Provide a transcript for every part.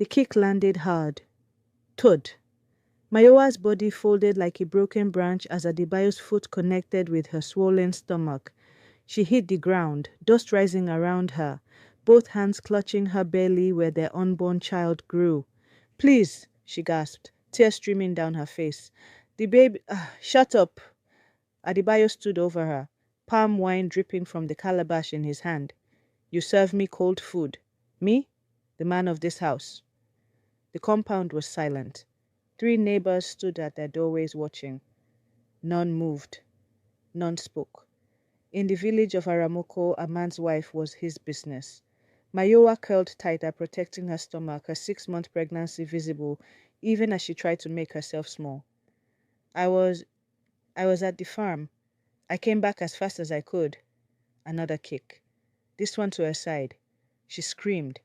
The kick landed hard. Thud. Mayoa's body folded like a broken branch as Adebayo's foot connected with her swollen stomach. She hit the ground, dust rising around her, both hands clutching her belly where their unborn child grew. "Please," she gasped, tears streaming down her face. "The baby—" "Shut up!" Adebayo stood over her, palm wine dripping from the calabash in his hand. "You serve me cold food. Me? The man of this house." The compound was silent. 3 neighbors stood at their doorways watching. None moved. None spoke. In the village of Aramoko, a man's wife was his business. Mayoa curled tighter, protecting her stomach, her 6-month pregnancy visible, even as she tried to make herself small. I was at the farm. I came back as fast as I could." Another kick. This one to her side. She screamed.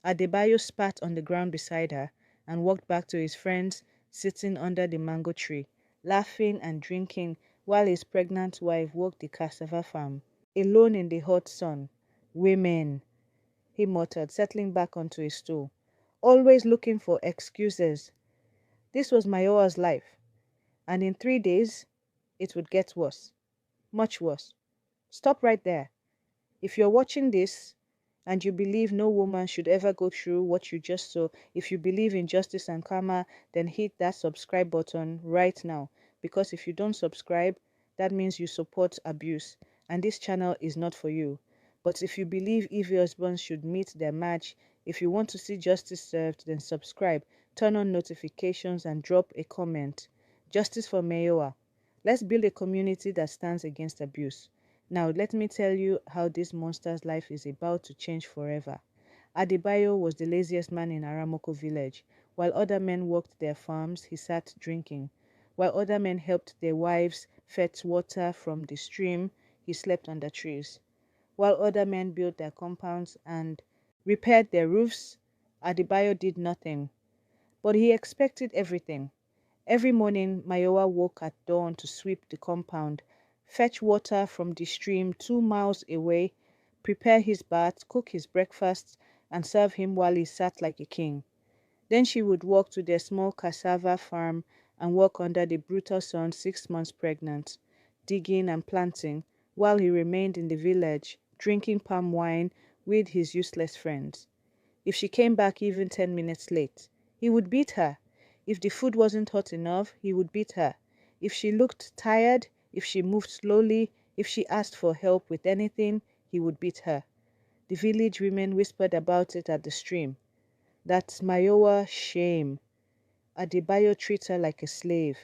Adebayo spat on the ground beside her and walked back to his friends sitting under the mango tree, laughing and drinking while his pregnant wife worked the cassava farm. Alone in the hot sun. "Women," he muttered, settling back onto his stool. "Always looking for excuses." This was Mayoa's life, and in 3 days, it would get worse. Much worse. Stop right there. If you're watching this, and you believe no woman should ever go through what you just saw, if you believe in justice and karma, then hit that subscribe button right now. Because if you don't subscribe, that means you support abuse, and this channel is not for you. But if you believe evil husbands should meet their match, if you want to see justice served, then subscribe, turn on notifications, and drop a comment. Justice for Mayoa. Let's build a community that stands against abuse. Now, let me tell you how this monster's life is about to change forever. Adebayo was the laziest man in Aramoko village. While other men worked their farms, he sat drinking. While other men helped their wives fetch water from the stream, he slept under trees. While other men built their compounds and repaired their roofs, Adebayo did nothing. But he expected everything. Every morning, Mayoa woke at dawn to sweep the compound, fetch water from the stream 2 miles away, prepare his bath, cook his breakfast, and serve him while he sat like a king. Then she would walk to their small cassava farm and work under the brutal sun 6 months pregnant, digging and planting, while he remained in the village, drinking palm wine with his useless friends. If she came back even 10 minutes late, he would beat her. If the food wasn't hot enough, he would beat her. If she looked tired, if she moved slowly, if she asked for help with anything, he would beat her. The village women whispered about it at the stream. "That's Mayoa, shame. Adebayo treats her like a slave.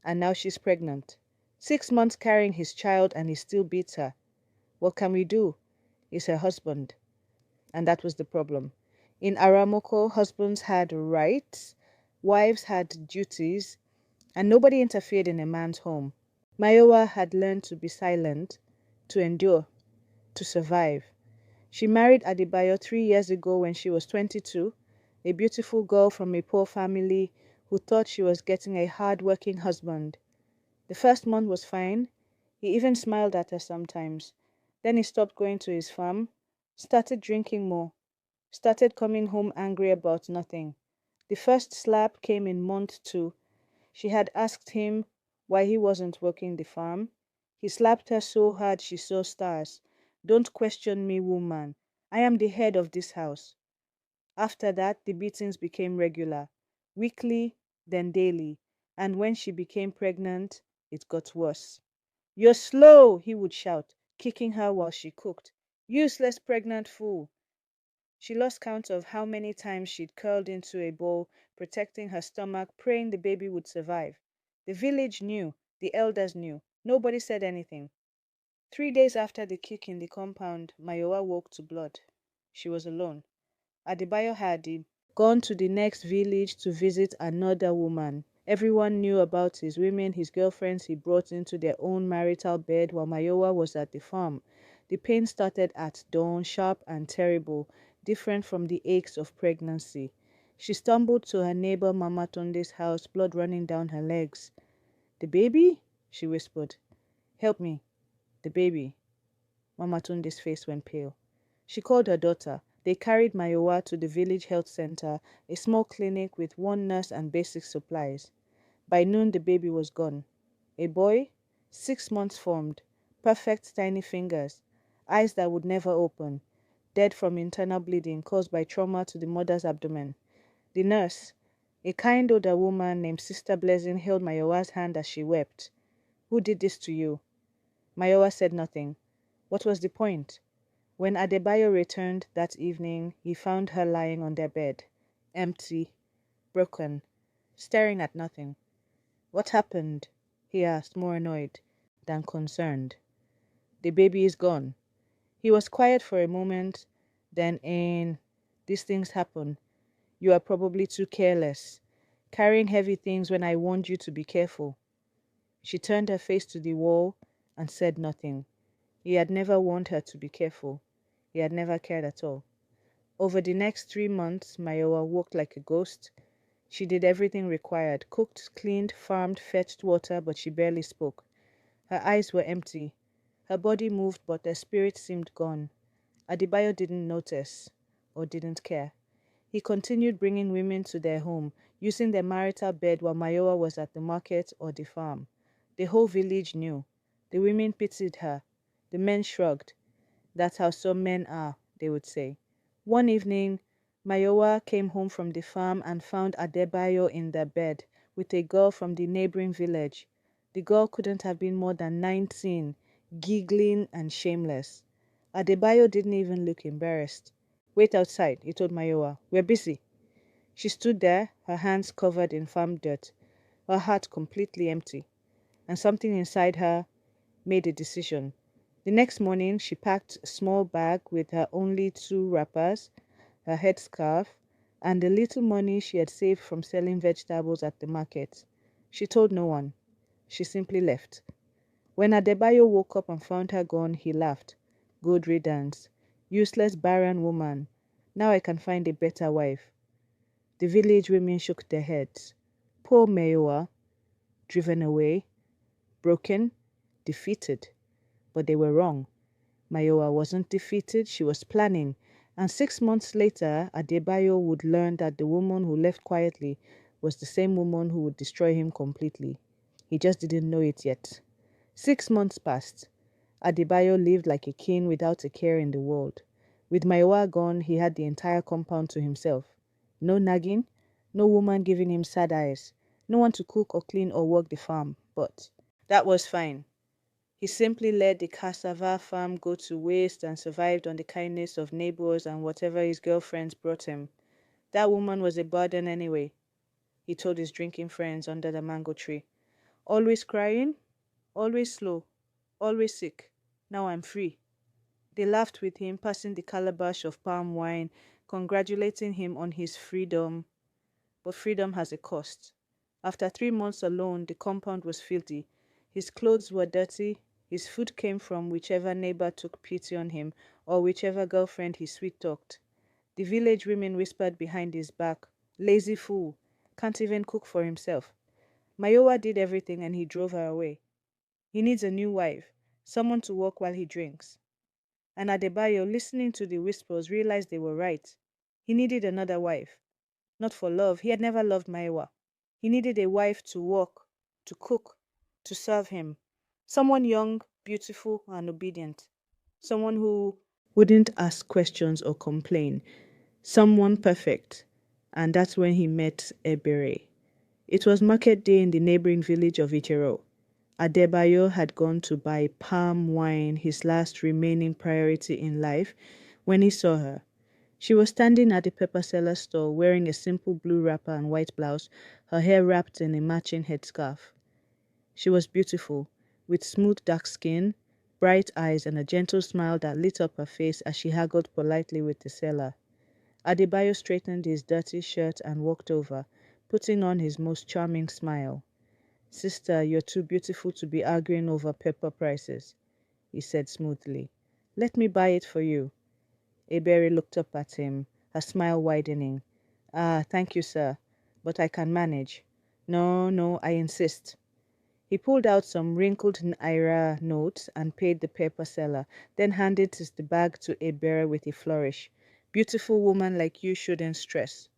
And now she's pregnant. 6 months carrying his child and he still beats her. What can we do? He's her husband." And that was the problem. In Aramoko, husbands had rights, wives had duties, and nobody interfered in a man's home. Mayoa had learned to be silent, to endure, to survive. She married Adebayo 3 years ago when she was 22, a beautiful girl from a poor family who thought she was getting a hard-working husband. The first month was fine. He even smiled at her sometimes. Then he stopped going to his farm, started drinking more, started coming home angry about nothing. The first slap came in month 2. She had asked him why he wasn't working the farm. He slapped her so hard she saw stars. "Don't question me, woman. I am the head of this house." After that, the beatings became regular, weekly, then daily, and when she became pregnant, it got worse. "You're slow," he would shout, kicking her while she cooked. "Useless pregnant fool." She lost count of how many times she'd curled into a ball, protecting her stomach, praying the baby would survive. The village knew, the elders knew. Nobody said anything. 3 days after the kick in the compound, Mayoa woke to blood. She was alone. Adebayo had gone to the next village to visit another woman. Everyone knew about his women, his girlfriends he brought into their own marital bed while Mayoa was at the farm. The pain started at dawn, sharp and terrible, different from the aches of pregnancy. She stumbled to her neighbor Mama Tunde's house, blood running down her legs. "The baby?" she whispered. "Help me. The baby." Mama Tunde's face went pale. She called her daughter. They carried Mayoa to the village health center, a small clinic with one nurse and basic supplies. By noon, the baby was gone. A boy, 6 months formed, perfect tiny fingers, eyes that would never open, dead from internal bleeding caused by trauma to the mother's abdomen. The nurse, a kind older woman named Sister Blessing, held Mayowa's hand as she wept. "Who did this to you?" Mayowa said nothing. What was the point? When Adebayo returned that evening, he found her lying on their bed, empty, broken, staring at nothing. "What happened?" he asked, more annoyed than concerned. "The baby is gone." He was quiet for a moment, then "These things happen. You are probably too careless, carrying heavy things when I warned you to be careful." She turned her face to the wall and said nothing. He had never warned her to be careful. He had never cared at all. Over the next 3 months, Mayowa walked like a ghost. She did everything required, cooked, cleaned, farmed, fetched water, but she barely spoke. Her eyes were empty. Her body moved, but her spirit seemed gone. Adibio didn't notice, or didn't care. He continued bringing women to their home, using their marital bed while Mayowa was at the market or the farm. The whole village knew. The women pitied her. The men shrugged. "That's how some men are," they would say. One evening, Mayowa came home from the farm and found Adebayo in their bed with a girl from the neighboring village. The girl couldn't have been more than 19, giggling and shameless. Adebayo didn't even look embarrassed. "Wait outside," he told Mayowa. "We're busy." She stood there, her hands covered in farm dirt, her heart completely empty, and something inside her made a decision. The next morning, she packed a small bag with her only 2 wrappers, her headscarf, and the little money she had saved from selling vegetables at the market. She told no one. She simply left. When Adebayo woke up and found her gone, he laughed. "Good riddance. Useless barren woman. Now I can find a better wife." The village women shook their heads. Poor Mayoa, driven away, broken, defeated. But they were wrong. Mayoa wasn't defeated, she was planning. And 6 months later, Adebayo would learn that the woman who left quietly was the same woman who would destroy him completely. He just didn't know it yet. 6 months passed. Adebayo lived like a king without a care in the world. With Mayoa gone, he had the entire compound to himself. No nagging, no woman giving him sad eyes, no one to cook or clean or work the farm. But that was fine. He simply let the cassava farm go to waste and survived on the kindness of neighbors and whatever his girlfriends brought him. That woman was a burden anyway, he told his drinking friends under the mango tree. Always crying, always slow, always sick. Now I'm free. They laughed with him, passing the calabash of palm wine, congratulating him on his freedom. But freedom has a cost. After 3 months alone, the compound was filthy. His clothes were dirty. His food came from whichever neighbor took pity on him or whichever girlfriend he sweet-talked. The village women whispered behind his back, "Lazy fool, can't even cook for himself." Mayowa did everything and he drove her away. He needs a new wife, someone to work while he drinks. And Adebayo, listening to the whispers, realized they were right. He needed another wife. Not for love, he had never loved Mayowa. He needed a wife to work, to cook, to serve him. Someone young, beautiful, and obedient. Someone who wouldn't ask questions or complain. Someone perfect. And that's when he met Ebere. It was market day in the neighboring village of Ijero. Adebayo had gone to buy palm wine, his last remaining priority in life, when he saw her. She was standing at the pepper seller store wearing a simple blue wrapper and white blouse, her hair wrapped in a matching headscarf. She was beautiful, with smooth dark skin, bright eyes, and a gentle smile that lit up her face as she haggled politely with the seller. Adebayo straightened his dirty shirt and walked over, putting on his most charming smile. "Sister, you're too beautiful to be arguing over pepper prices," he said smoothly. "Let me buy it for you." Ebere looked up at him, her smile widening. "Ah, thank you, sir, but I can manage." No, I insist." He pulled out some wrinkled Naira notes and paid the paper seller, then handed the bag to Ebere with a flourish. Beautiful woman like you shouldn't stress.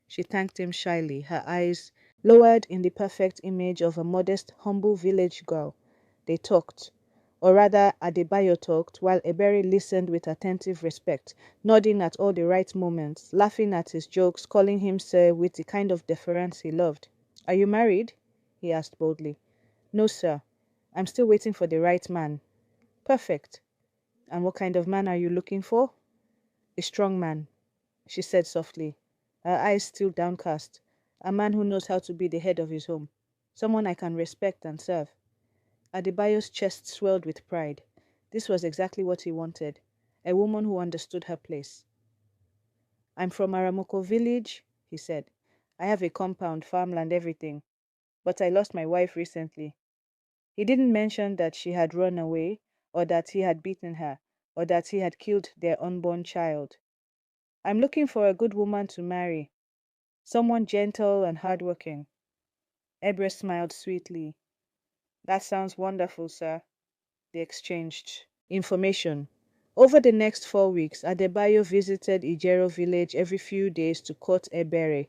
She thanked him shyly, her eyes lowered in the perfect image of a modest, humble village girl. They talked, or rather Adebayo talked, while Ebere listened with attentive respect, nodding at all the right moments, laughing at his jokes, calling him sir with the kind of deference he loved. "Are you married?" he asked boldly. "No, sir. I'm still waiting for the right man." "Perfect. And what kind of man are you looking for?" "A strong man," she said softly, her eyes still downcast. "A man who knows how to be the head of his home. Someone I can respect and serve." Adebayo's chest swelled with pride. This was exactly what he wanted. A woman who understood her place. "I'm from Aramoko village," he said. "I have a compound, farmland, everything. But I lost my wife recently." He didn't mention that she had run away, or that he had beaten her, or that he had killed their unborn child. "I'm looking for a good woman to marry, someone gentle and hardworking." Ebere smiled sweetly. "That sounds wonderful, sir." They exchanged information. Over the next 4 weeks, Adebayo visited Ijero village every few days to court Ebere.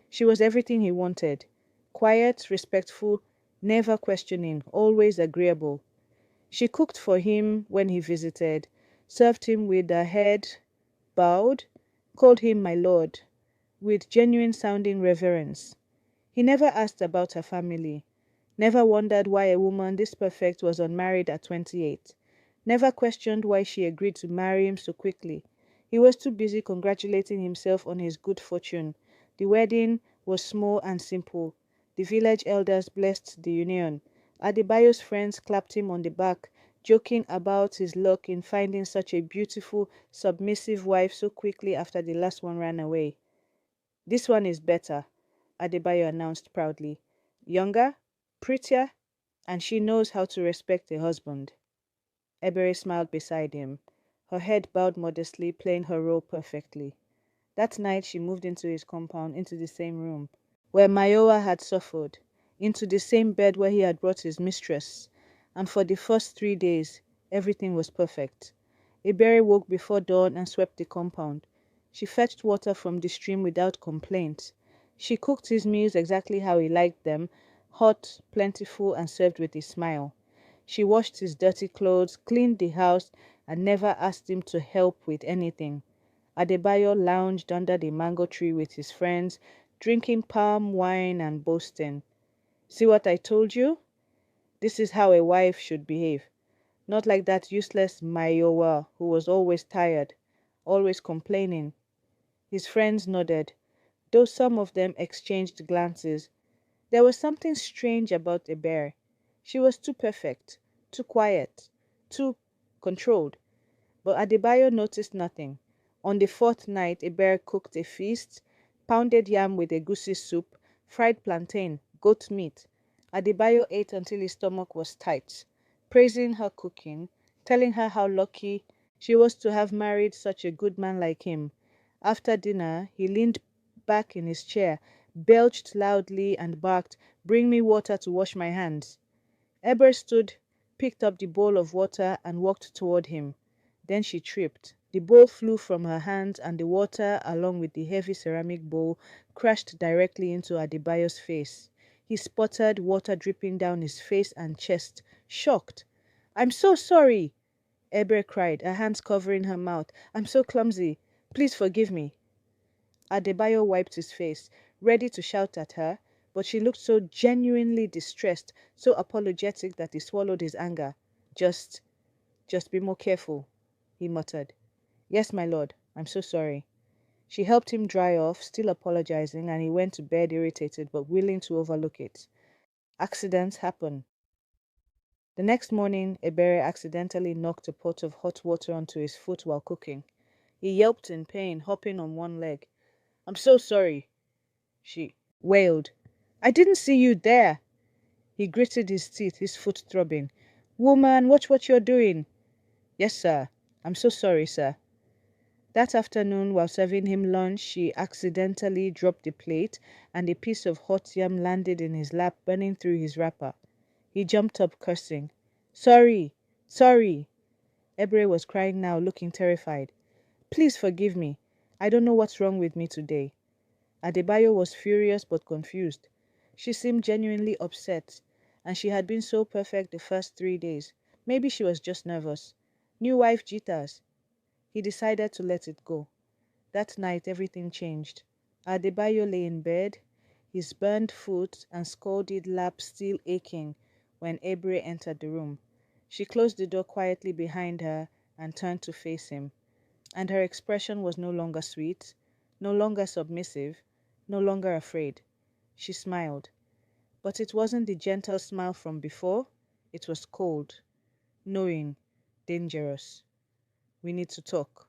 She was everything he wanted. Quiet, respectful, never questioning, always agreeable. She cooked for him when he visited, served him with her head bowed, called him my lord, with genuine sounding reverence. He never asked about her family, never wondered why a woman this perfect was unmarried at 28, never questioned why she agreed to marry him so quickly. He was too busy congratulating himself on his good fortune. The wedding was small and simple. The village elders blessed the union. Adebayo's friends clapped him on the back, joking about his luck in finding such a beautiful, submissive wife so quickly after the last one ran away. "This one is better," Adebayo announced proudly. "Younger, prettier, and she knows how to respect a husband." Ebere smiled beside him, her head bowed modestly, playing her role perfectly. That night she moved into his compound, into the same room where Mayoa had suffered, into the same bed where he had brought his mistress, and for the first 3 days everything was perfect. Ebere woke before dawn and swept the compound. She fetched water from the stream without complaint. She cooked his meals exactly how he liked them, hot, plentiful, and served with a smile. She washed his dirty clothes, cleaned the house, and never asked him to help with anything. Adebayo lounged under the mango tree with his friends, drinking palm wine and boasting. "See what I told you? This is how a wife should behave. Not like that useless Mayoa who was always tired, always complaining." His friends nodded, though some of them exchanged glances. There was something strange about Ebere. She was too perfect, too quiet, too controlled. But Adebayo noticed nothing. On the fourth night, Ebere cooked a feast, pounded yam with egusi soup, fried plantain, goat meat. Adebayo ate until his stomach was tight, praising her cooking, telling her how lucky she was to have married such a good man like him. After dinner, he leaned back in his chair, belched loudly, and barked, "Bring me water to wash my hands." Eber stood, picked up the bowl of water, and walked toward him. Then she tripped. The bowl flew from her hands, and the water, along with the heavy ceramic bowl, crashed directly into Adebayo's face. He sputtered, water dripping down his face and chest, shocked. "I'm so sorry!" Eber cried, her hands covering her mouth. "I'm so clumsy. Please forgive me." Adebayo wiped his face, ready to shout at her, but she looked so genuinely distressed, so apologetic that he swallowed his anger. Just be more careful," he muttered. "Yes, my lord. I'm so sorry." She helped him dry off, still apologizing, and he went to bed irritated but willing to overlook it. Accidents happen. The next morning, Ebere accidentally knocked a pot of hot water onto his foot while cooking. He yelped in pain, hopping on one leg. "I'm so sorry," she wailed. "I didn't see you there." He gritted his teeth, his foot throbbing. "Woman, watch what you're doing." "Yes, sir. I'm so sorry, sir." That afternoon, while serving him lunch, she accidentally dropped the plate, and a piece of hot yam landed in his lap, burning through his wrapper. He jumped up, cursing. "Sorry! Sorry!" Ebere was crying now, looking terrified. "Please forgive me. I don't know what's wrong with me today. Adebayo was furious but confused. She seemed genuinely upset, and she had been so perfect the first 3 days. Maybe she was just nervous. New wife jitters. He decided to let it go. That night everything changed. Adebayo lay in bed, his burned foot and scalded lap still aching when Ebere entered the room. She closed the door quietly behind her and turned to face him. And her expression was no longer sweet, no longer submissive, no longer afraid. She smiled. But it wasn't the gentle smile from before. It was cold, knowing, dangerous. We need to talk,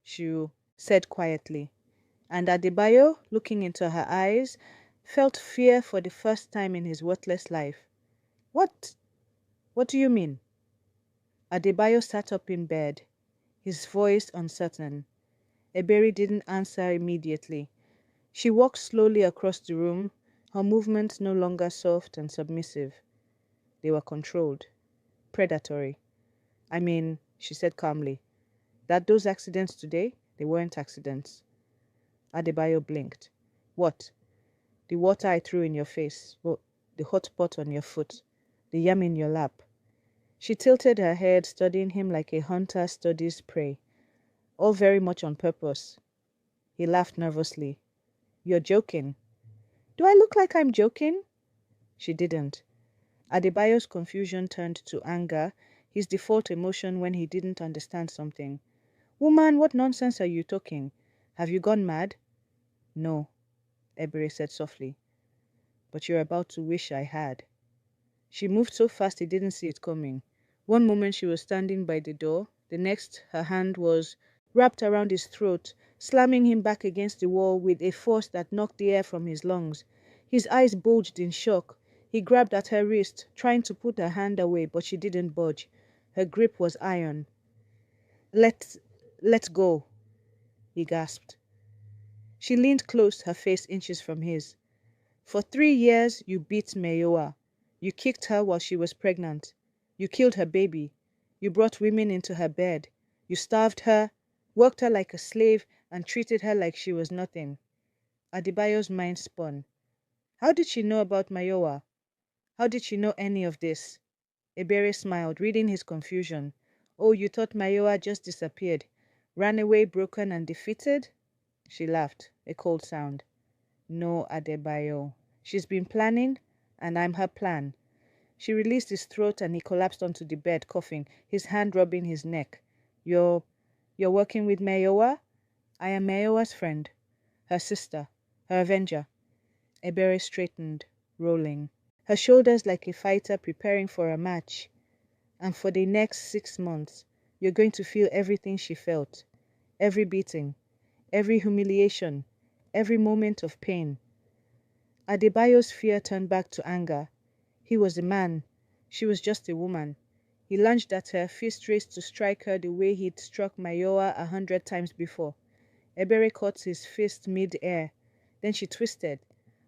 she said quietly. And Adebayo, looking into her eyes, felt fear for the first time in his worthless life. What? What do you mean? Adebayo sat up in bed, his voice uncertain. Ebere didn't answer immediately. She walked slowly across the room, her movements no longer soft and submissive. They were controlled, predatory. I mean, she said calmly, that those accidents today, they weren't accidents. Adebayo blinked. What? The water I threw in your face, the hot pot on your foot, the yam in your lap. She tilted her head, studying him like a hunter studies prey, all very much on purpose. He laughed nervously. You're joking. Do I look like I'm joking? She didn't. Adebayo's confusion turned to anger, his default emotion when he didn't understand something. Woman, what nonsense are you talking? Have you gone mad? No, Ebere said softly. But you're about to wish I had. She moved so fast he didn't see it coming. One moment she was standing by the door, the next her hand was wrapped around his throat, slamming him back against the wall with a force that knocked the air from his lungs. His eyes bulged in shock. He grabbed at her wrist, trying to put her hand away, but she didn't budge. Her grip was iron. Let go, he gasped. She leaned close, her face inches from his. For 3 years, you beat Mayoa. You kicked her while she was pregnant. You killed her baby. You brought women into her bed. You starved her, worked her like a slave, and treated her like she was nothing. Adebayo's mind spun. How did she know about Mayoa? How did she know any of this? Ebere smiled, reading his confusion. Oh, you thought Mayoa just disappeared, ran away broken and defeated? She laughed, a cold sound. No, Adebayo. She's been planning, and I'm her plan. She released his throat and he collapsed onto the bed, coughing, his hand rubbing his neck. You're working with Mayoa? I am Mayoa's friend, her sister, her avenger. Ebere straightened, rolling, her shoulders like a fighter preparing for a match. And for the next 6 months, you're going to feel everything she felt. Every beating, every humiliation, every moment of pain. Adebayo's fear turned back to anger. He was a man. She was just a woman. He lunged at her, fist raised to strike her the way he'd struck Mayoa 100 times before. Ebere caught his fist mid-air. Then she twisted.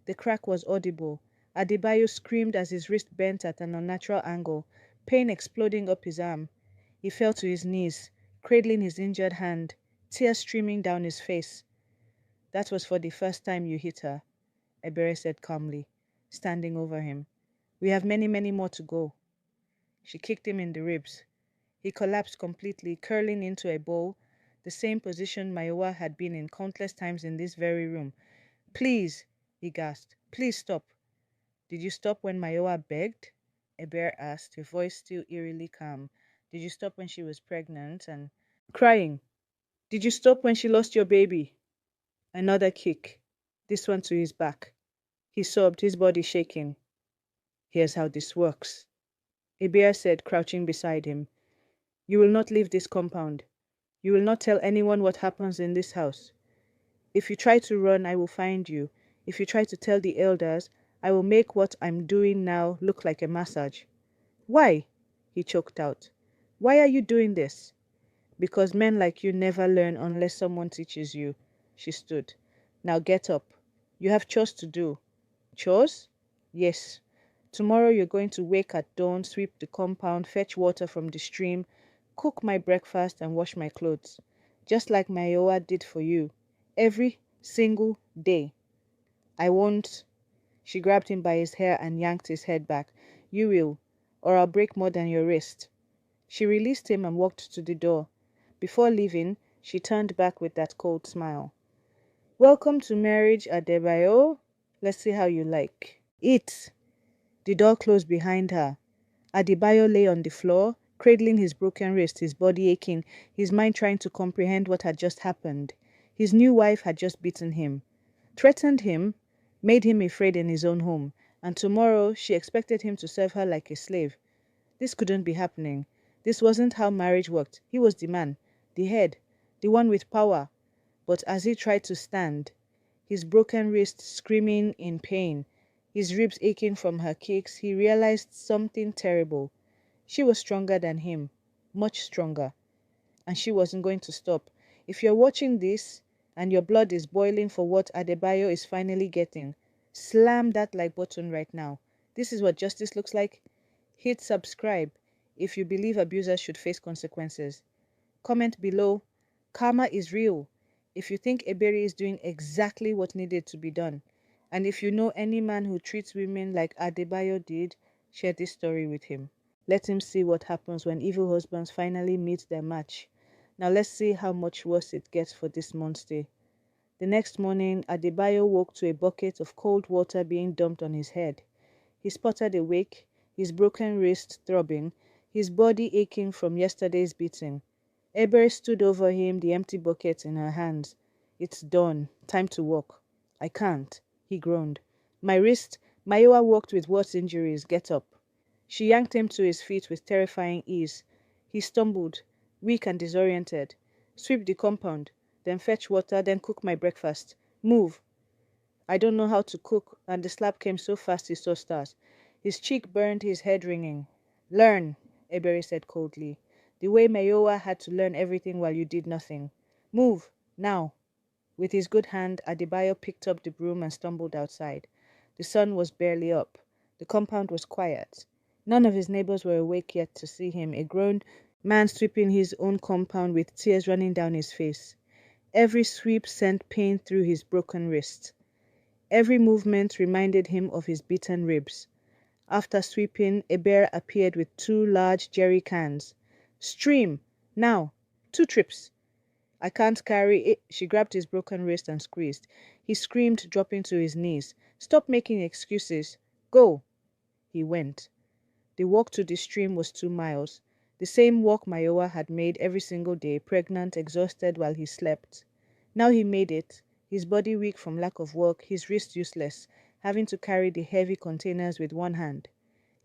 The crack was audible. Adebayo screamed as his wrist bent at an unnatural angle, pain exploding up his arm. He fell to his knees, cradling his injured hand, tears streaming down his face. That was for the first time you hit her, Ebere said calmly, standing over him. We have many, many more to go. She kicked him in the ribs. He collapsed completely, curling into a ball, the same position Mayoa had been in countless times in this very room. Please, he gasped. Please stop. Did you stop when Mayoa begged? Ebere asked, her voice still eerily calm. Did you stop when she was pregnant and crying? Did you stop when she lost your baby? Another kick, this one to his back. He sobbed, his body shaking. Here's how this works, Ebere said, crouching beside him. You will not leave this compound. You will not tell anyone what happens in this house. If you try to run, I will find you. If you try to tell the elders, I will make what I'm doing now look like a massage. Why? He choked out. Why are you doing this? Because men like you never learn unless someone teaches you. She stood. Now get up. You have chores to do. Chores? Yes. Tomorrow you're going to wake at dawn, sweep the compound, fetch water from the stream, cook my breakfast and wash my clothes. Just like Mayoa did for you. Every single day. I won't. She grabbed him by his hair and yanked his head back. You will, or I'll break more than your wrist. She released him and walked to the door. Before leaving, she turned back with that cold smile. Welcome to marriage, Adebayo. Let's see how you like it. The door closed behind her. Adebayo lay on the floor, cradling his broken wrist, his body aching, his mind trying to comprehend what had just happened. His new wife had just beaten him, threatened him, made him afraid in his own home, and tomorrow she expected him to serve her like a slave. This couldn't be happening. This wasn't how marriage worked. He was the man, the head, the one with power. But as he tried to stand, his broken wrist screaming in pain, his ribs aching from her kicks, he realized something terrible. She was stronger than him, much stronger, and she wasn't going to stop. If you're watching this and your blood is boiling for what Adebayo is finally getting, slam that like button right now. This is what justice looks like. Hit subscribe if you believe abusers should face consequences. Comment below. Karma is real. If you think Ebere is doing exactly what needed to be done, and if you know any man who treats women like Adebayo did, share this story with him. Let him see what happens when evil husbands finally meet their match. Now let's see how much worse it gets for this monster. The next morning, Adebayo woke to a bucket of cold water being dumped on his head. He sputtered awake, his broken wrist throbbing, his body aching from yesterday's beating. Ebere stood over him, the empty bucket in her hands. It's done. Time to walk. I can't, he groaned. My wrist. Mayoa walked with worse injuries. Get up. She yanked him to his feet with terrifying ease. He stumbled, weak and disoriented. Sweep the compound, then fetch water, then cook my breakfast. Move. I don't know how to cook, and the slap came so fast he saw stars. His cheek burned, his head ringing. Learn, Ebere said coldly. The way Mayoa had to learn everything while you did nothing. Move, now. With his good hand, Adebayo picked up the broom and stumbled outside. The sun was barely up. The compound was quiet. None of his neighbors were awake yet to see him, a grown man sweeping his own compound with tears running down his face. Every sweep sent pain through his broken wrist. Every movement reminded him of his beaten ribs. After sweeping, Ebere appeared with 2 large jerry cans. Stream! Now! 2 trips! I can't carry it. She grabbed his broken wrist and squeezed. He screamed, dropping to his knees. Stop making excuses. Go! He went. The walk to the stream was 2 miles. The same walk Mayoa had made every single day, pregnant, exhausted while he slept. Now he made it, his body weak from lack of work, his wrist useless, having to carry the heavy containers with one hand.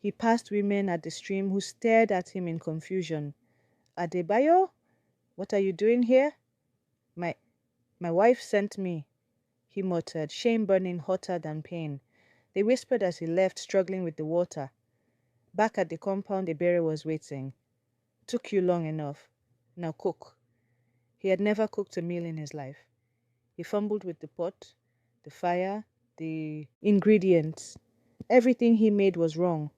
He passed women at the stream who stared at him in confusion. Adebayo? What are you doing here? My wife sent me, he muttered, shame burning hotter than pain. They whispered as he left, struggling with the water. Back at the compound, Ebere was waiting. Took you long enough. Now cook. He had never cooked a meal in his life. He fumbled with the pot, the fire, the ingredients. Everything he made was wrong.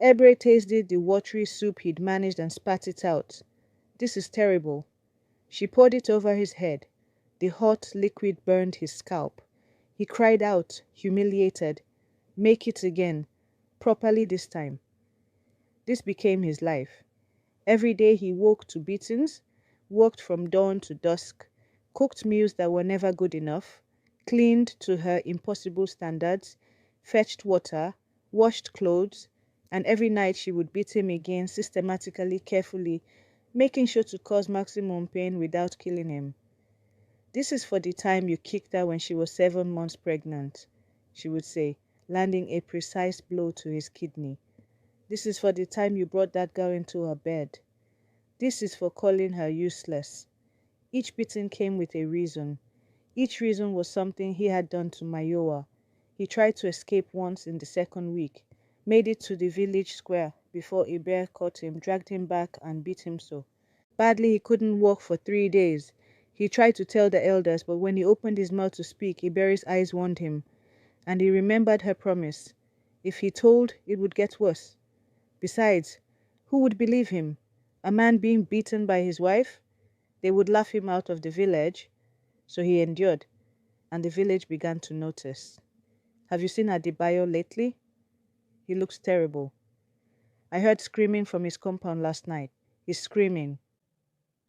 Ebere tasted the watery soup he'd managed and spat it out. This is terrible. She poured it over his head. The hot liquid burned his scalp. He cried out, humiliated. Make it again. Properly this time. This became his life. Every day he woke to beatings, worked from dawn to dusk, cooked meals that were never good enough, cleaned to her impossible standards, fetched water, washed clothes, and every night she would beat him again systematically, carefully, making sure to cause maximum pain without killing him. This is for the time you kicked her when she was 7 months pregnant, she would say, landing a precise blow to his kidney. This is for the time you brought that girl into her bed. This is for calling her useless. Each beating came with a reason. Each reason was something he had done to Mayoa. He tried to escape once in the 2nd week, made it to the village square before Ebere caught him, dragged him back and beat him so badly he couldn't walk for 3 days. He tried to tell the elders, but when he opened his mouth to speak, Ebere's eyes warned him, and he remembered her promise. If he told, it would get worse. Besides, who would believe him? A man being beaten by his wife? They would laugh him out of the village. So he endured, and the village began to notice. Have you seen Adebayo lately? He looks terrible. I heard screaming from his compound last night. He's screaming.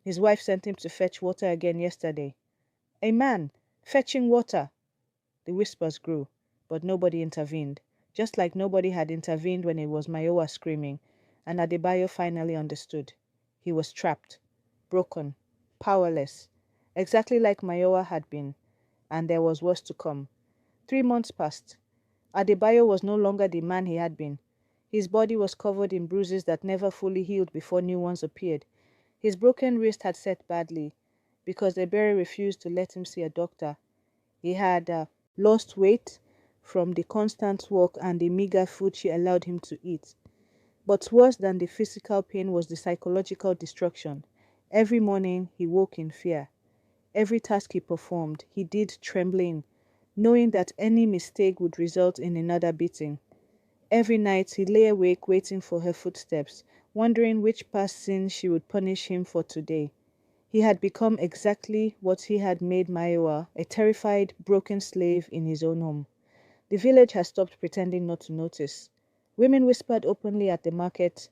His wife sent him to fetch water again yesterday. A man! Fetching water! The whispers grew, but nobody intervened, just like nobody had intervened when it was Mayoa screaming, and Adebayo finally understood. He was trapped, broken, powerless, exactly like Mayoa had been, and there was worse to come. 3 months passed. Adebayo was no longer the man he had been. His body was covered in bruises that never fully healed before new ones appeared. His broken wrist had set badly, because Ebere refused to let him see a doctor. He had lost weight from the constant work and the meager food she allowed him to eat. But worse than the physical pain was the psychological destruction. Every morning he woke in fear. Every task he performed, he did trembling, knowing that any mistake would result in another beating. Every night he lay awake waiting for her footsteps, wondering which past sin she would punish him for today. He had become exactly what he had made Mayoa, a terrified, broken slave in his own home. The village had stopped pretending not to notice. Women whispered openly at the market.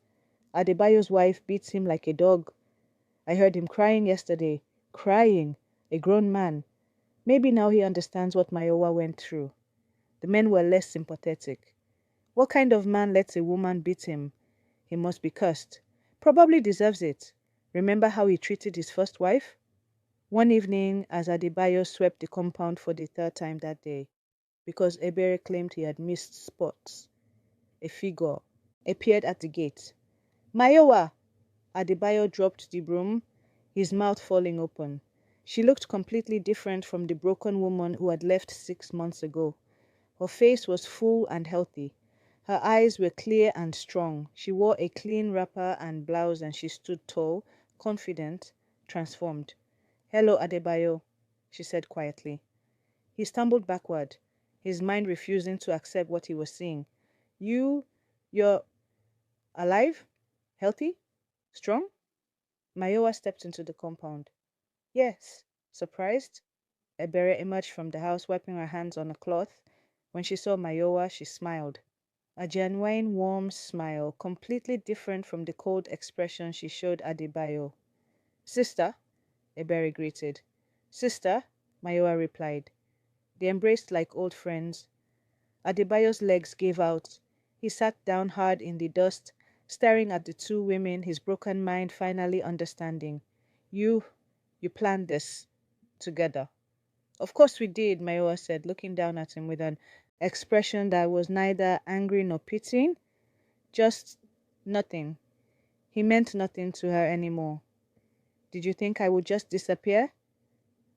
Adebayo's wife beats him like a dog. I heard him crying yesterday. Crying. A grown man. Maybe now he understands what Mayoa went through. The men were less sympathetic. What kind of man lets a woman beat him? He must be cursed. Probably deserves it. Remember how he treated his first wife? One evening, as Adebayo swept the compound for the third time that day, because Ebere claimed he had missed spots, a figure appeared at the gate. Mayoa! Adebayo dropped the broom, his mouth falling open. She looked completely different from the broken woman who had left 6 months ago. Her face was full and healthy. Her eyes were clear and strong. She wore a clean wrapper and blouse, and she stood tall, confident, transformed. Hello, Adebayo, she said quietly. He stumbled backward, his mind refusing to accept what he was seeing. You're alive? Healthy? Strong? Mayoa stepped into the compound. Yes. Surprised? Ebere emerged from the house, wiping her hands on a cloth. When she saw Mayoa, she smiled. A genuine, warm smile, completely different from the cold expression she showed Adebayo. Sister, Ebere greeted. Sister, Mayoa replied. They embraced like old friends. Adebayo's legs gave out. He sat down hard in the dust, staring at the two women, his broken mind finally understanding. You planned this together. Of course we did, Mayoa said, looking down at him with an expression that was neither angry nor pitying, just nothing. He meant nothing to her anymore. Did you think I would just disappear?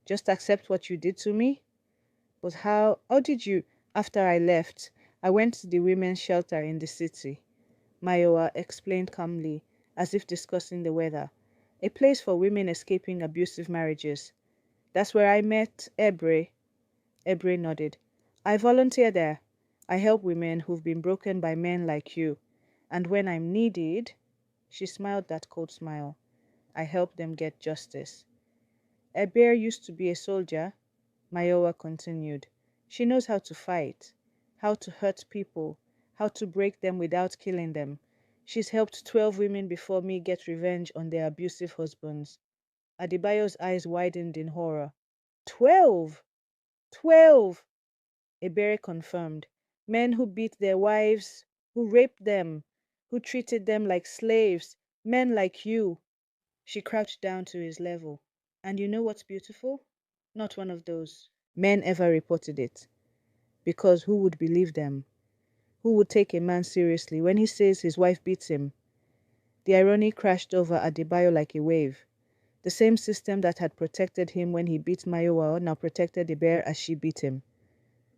Just accept what you did to me? But how did you, after I left, I went to the women's shelter in the city. Mayoa explained calmly, as if discussing the weather. A place for women escaping abusive marriages. That's where I met Ebere. Ebere nodded. I volunteer there. I help women who've been broken by men like you. And when I'm needed, she smiled that cold smile, I help them get justice. Ebere used to be a soldier, Mayoa continued. She knows how to fight, how to hurt people, how to break them without killing them. She's helped 12 women before me get revenge on their abusive husbands. Adebayo's eyes widened in horror. 12! 12! Ebere confirmed. Men who beat their wives, who raped them, who treated them like slaves, men like you. She crouched down to his level. And you know what's beautiful? Not one of those men ever reported it. Because who would believe them? Who would take a man seriously when he says his wife beats him? The irony crashed over Adebayo like a wave. The same system that had protected him when he beat Mayoa now protected Ebere as she beat him.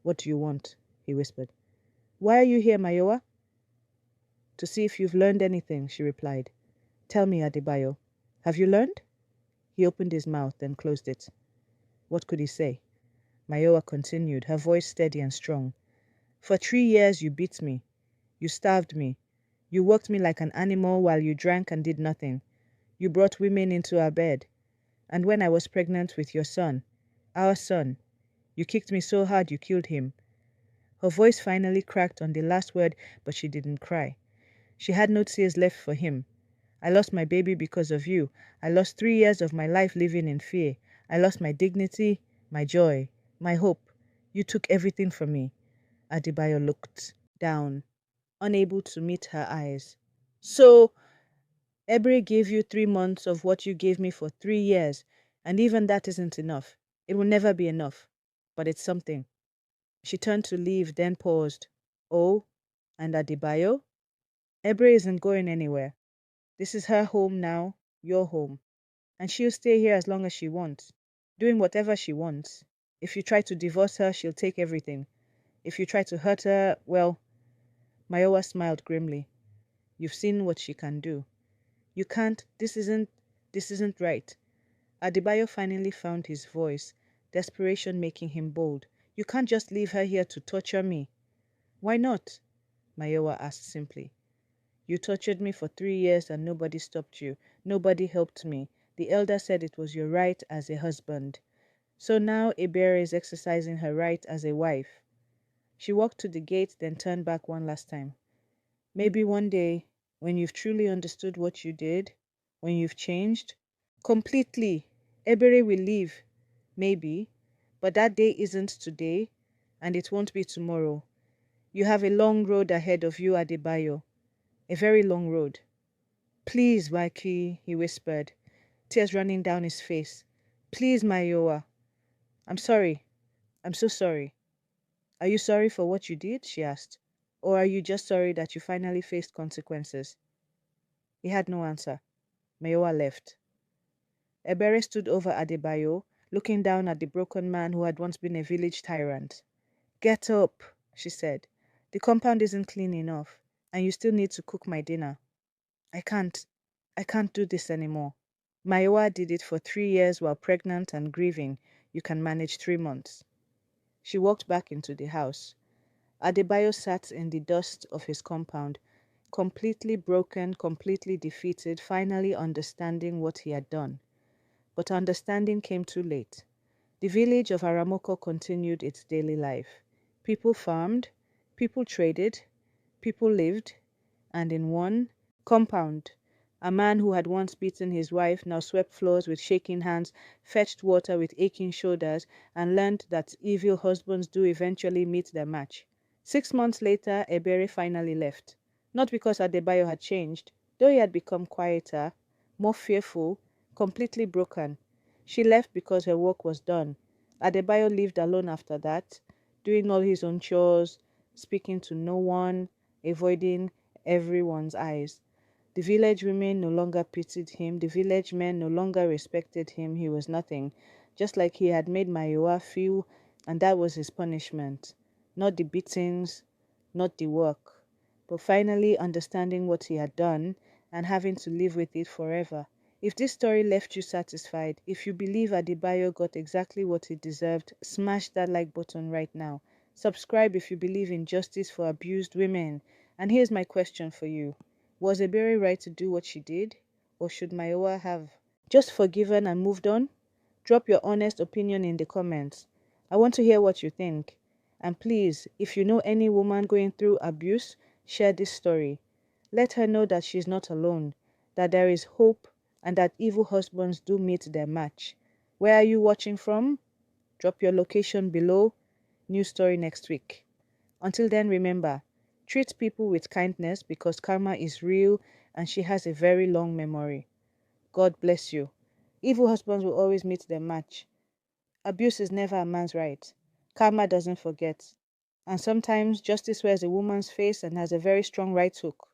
What do you want? He whispered. Why are you here, Mayoa? To see if you've learned anything, she replied. Tell me, Adebayo, have you learned? He opened his mouth, then closed it. What could he say? Mayoa continued, her voice steady and strong. For 3 years you beat me. You starved me. You worked me like an animal while you drank and did nothing. You brought women into our bed. And when I was pregnant with your son, Our son. You kicked me so hard you killed him. Her voice finally cracked on the last word, but she didn't cry. She had no tears left for him. I lost my baby because of you. I lost 3 years of my life living in fear. I lost my dignity, my joy, my hope. You took everything from me. Adebayo looked down, unable to meet her eyes. So, Ebere gave you 3 months of what you gave me for 3 years, and even that isn't enough. It will never be enough, but it's something. She turned to leave, then paused. Oh, and Adebayo? Ebere isn't going anywhere. This is her home now, your home. And she'll stay here as long as she wants, doing whatever she wants. If you try to divorce her, she'll take everything. If you try to hurt her, well, Mayoa smiled grimly. You've seen what she can do. You can't, this isn't right. Adebayo finally found his voice, desperation making him bold. You can't just leave her here to torture me. Why not? Mayoa asked simply. You tortured me for 3 years and nobody stopped you. Nobody helped me. The elder said it was your right as a husband. So now Ebere is exercising her right as a wife. She walked to the gate, then turned back one last time. Maybe one day, when you've truly understood what you did, when you've changed, completely, Ebere will leave. Maybe. But that day isn't today, and it won't be tomorrow. You have a long road ahead of you, Adebayo. A very long road. Please, Waki, he whispered, tears running down his face. Please, Mayoa. I'm sorry. I'm so sorry. Are you sorry for what you did? She asked. Or are you just sorry that you finally faced consequences? He had no answer. Mayoa left. Ebere stood over Adebayo, looking down at the broken man who had once been a village tyrant. Get up, she said. The compound isn't clean enough, and you still need to cook my dinner. I can't. I can't do this anymore. Mayoa did it for 3 years while pregnant and grieving. You can manage 3 months. She walked back into the house. Adebayo sat in the dust of his compound, completely broken, completely defeated, finally understanding what he had done. But understanding came too late. The village of Aramoko continued its daily life. People farmed, people traded, people lived, and in one compound, a man who had once beaten his wife now swept floors with shaking hands, fetched water with aching shoulders, and learned that evil husbands do eventually meet their match. 6 months later, Ebere finally left. Not because Adebayo had changed, though he had become quieter, more fearful, completely broken. She left because her work was done. Adebayo lived alone after that, doing all his own chores, speaking to no one, avoiding everyone's eyes. The village women no longer pitied him, the village men no longer respected him. He was nothing, just like he had made Mayoa feel, and that was his punishment. Not the beatings, not the work, but finally understanding what he had done and having to live with it forever. If this story left you satisfied, if you believe Adebayo got exactly what he deserved, smash that like button right now. Subscribe if you believe in justice for abused women. And here's my question for you. Was Ebere right to do what she did? Or should Mayoa have just forgiven and moved on? Drop your honest opinion in the comments. I want to hear what you think. And please, if you know any woman going through abuse, share this story. Let her know that she's not alone, that there is hope, and that evil husbands do meet their match. Where are you watching from? Drop your location below. New story next week. Until then, remember, treat people with kindness because karma is real and she has a very long memory. God bless you. Evil husbands will always meet their match. Abuse is never a man's right. Karma doesn't forget. And sometimes justice wears a woman's face and has a very strong right hook.